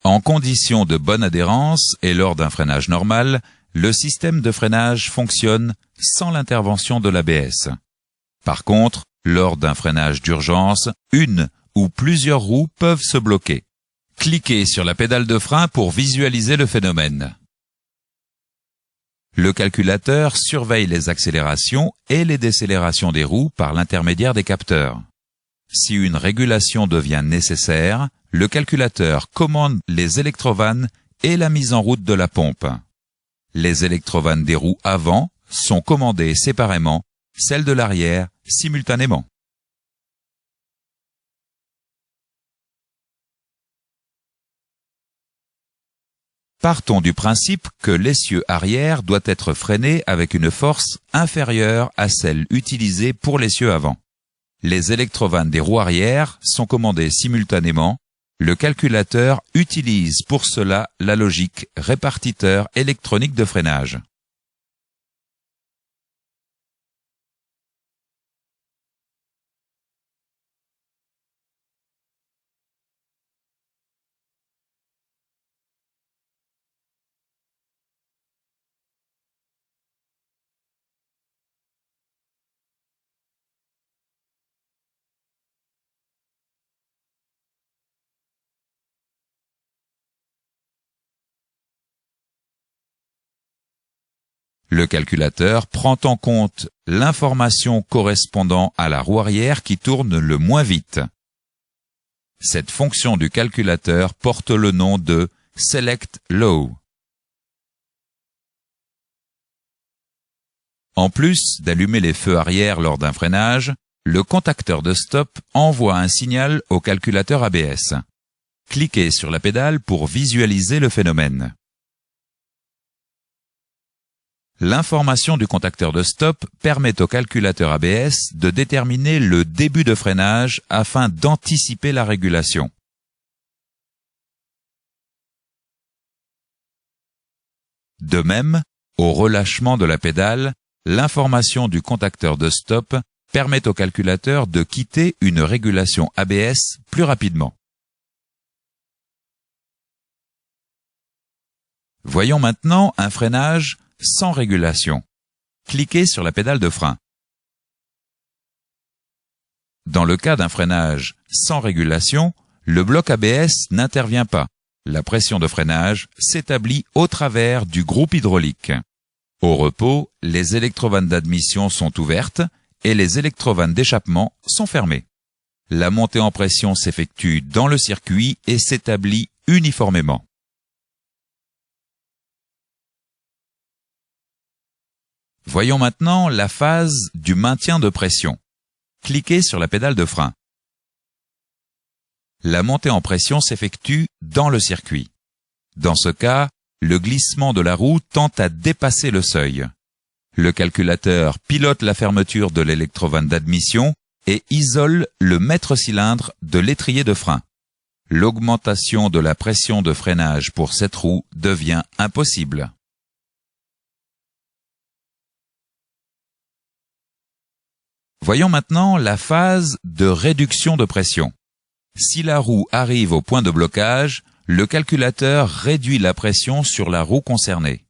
En condition de bonne adhérence et lors d'un freinage normal, le système de freinage fonctionne sans l'intervention de l'ABS. Par contre, lors d'un freinage d'urgence, une ou plusieurs roues peuvent se bloquer. Cliquez sur la pédale de frein pour visualiser le phénomène. Le calculateur surveille les accélérations et les décélérations des roues par l'intermédiaire des capteurs. Si une régulation devient nécessaire, le calculateur commande les électrovannes et la mise en route de la pompe. Les électrovannes des roues avant sont commandées séparément, celles de l'arrière simultanément. Partons du principe que l'essieu arrière doit être freiné avec une force inférieure à celle utilisée pour l'essieu avant. Les électrovannes des roues arrière sont commandées simultanément. Le calculateur utilise pour cela la logique répartiteur électronique de freinage. Le calculateur prend en compte l'information correspondant à la roue arrière qui tourne le moins vite. Cette fonction du calculateur porte le nom de Select Low. En plus d'allumer les feux arrière lors d'un freinage, le contacteur de stop envoie un signal au calculateur ABS. Cliquez sur la pédale pour visualiser le phénomène. L'information du contacteur de stop permet au calculateur ABS de déterminer le début de freinage afin d'anticiper la régulation. De même, au relâchement de la pédale, l'information du contacteur de stop permet au calculateur de quitter une régulation ABS plus rapidement. Voyons maintenant un freinage sans régulation. Cliquez sur la pédale de frein. Dans le cas d'un freinage sans régulation, le bloc ABS n'intervient pas. La pression de freinage s'établit au travers du groupe hydraulique. Au repos, les électrovannes d'admission sont ouvertes et les électrovannes d'échappement sont fermées. La montée en pression s'effectue dans le circuit et s'établit uniformément. Voyons maintenant la phase du maintien de pression. Cliquez sur la pédale de frein. La montée en pression s'effectue dans le circuit. Dans ce cas, le glissement de la roue tend à dépasser le seuil. Le calculateur pilote la fermeture de l'électrovanne d'admission et isole le maître-cylindre de l'étrier de frein. L'augmentation de la pression de freinage pour cette roue devient impossible. Voyons maintenant la phase de réduction de pression. Si la roue arrive au point de blocage, le calculateur réduit la pression sur la roue concernée.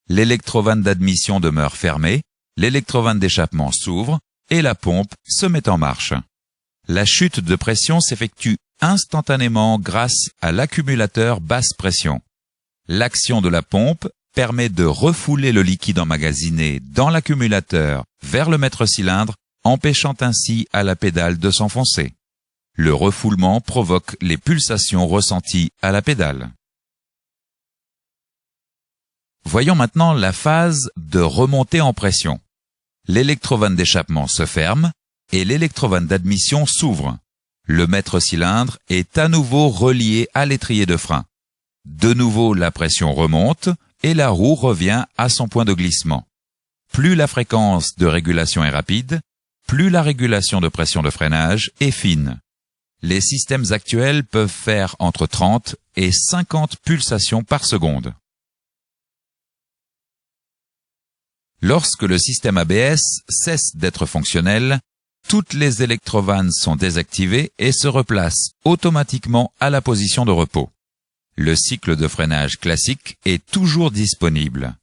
L'électrovanne d'admission demeure fermée, l'électrovanne d'échappement s'ouvre et la pompe se met en marche. La chute de pression s'effectue instantanément grâce à l'accumulateur basse pression. L'action de la pompe permet de refouler le liquide emmagasiné dans l'accumulateur vers le maître-cylindre, empêchant ainsi à la pédale de s'enfoncer. Le refoulement provoque les pulsations ressenties à la pédale. Voyons maintenant la phase de remontée en pression. L'électrovanne d'échappement se ferme et l'électrovanne d'admission s'ouvre. Le maître-cylindre est à nouveau relié à l'étrier de frein. De nouveau, la pression remonte et la roue revient à son point de glissement. Plus la fréquence de régulation est rapide, plus la régulation de pression de freinage est fine. Les systèmes actuels peuvent faire entre 30 et 50 pulsations par seconde. Lorsque le système ABS cesse d'être fonctionnel, toutes les électrovannes sont désactivées et se replacent automatiquement à la position de repos. Le cycle de freinage classique est toujours disponible.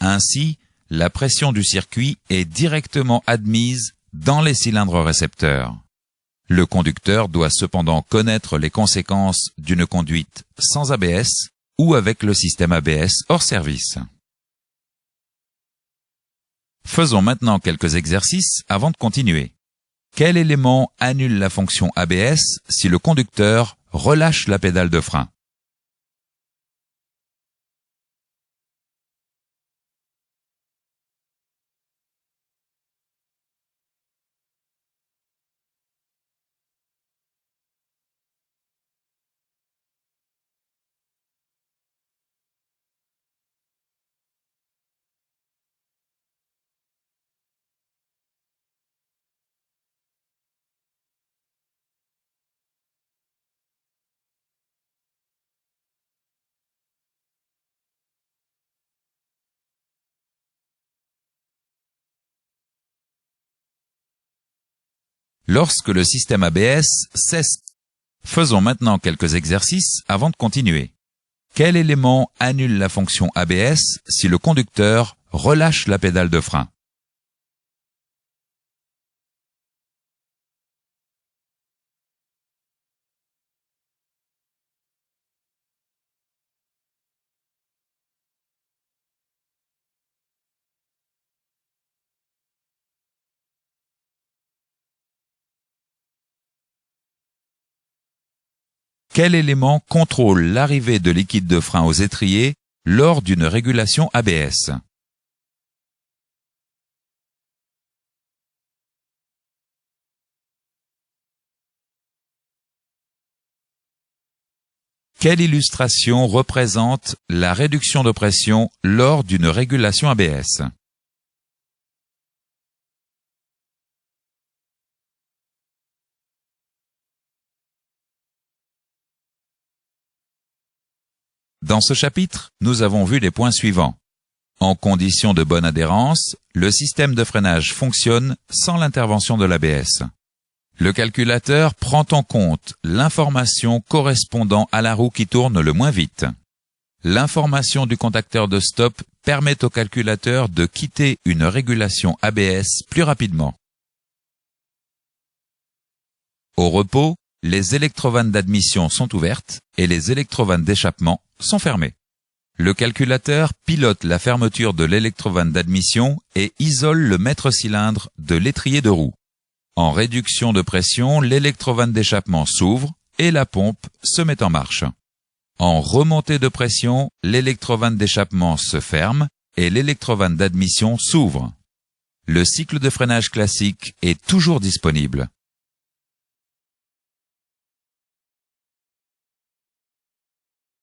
Ainsi, la pression du circuit est directement admise dans les cylindres récepteurs. Le conducteur doit cependant connaître les conséquences d'une conduite sans ABS ou avec le système ABS hors service. Faisons maintenant quelques exercices avant de continuer. Quel élément annule la fonction ABS si le conducteur relâche la pédale de frein? Lorsque le système ABS cesse. Faisons maintenant quelques exercices avant de continuer. Quel élément annule la fonction ABS si le conducteur relâche la pédale de frein? Quel élément contrôle l'arrivée de liquide de frein aux étriers lors d'une régulation ABS? Quelle illustration représente la réduction de pression lors d'une régulation ABS? Dans ce chapitre, nous avons vu les points suivants. En condition de bonne adhérence, le système de freinage fonctionne sans l'intervention de l'ABS. Le calculateur prend en compte l'information correspondant à la roue qui tourne le moins vite. L'information du contacteur de stop permet au calculateur de quitter une régulation ABS plus rapidement. Au repos, les électrovannes d'admission sont ouvertes et les électrovannes d'échappement sont fermées. Le calculateur pilote la fermeture de l'électrovanne d'admission et isole le maître-cylindre de l'étrier de roue. En réduction de pression, l'électrovanne d'échappement s'ouvre et la pompe se met en marche. En remontée de pression, l'électrovanne d'échappement se ferme et l'électrovanne d'admission s'ouvre. Le cycle de freinage classique est toujours disponible.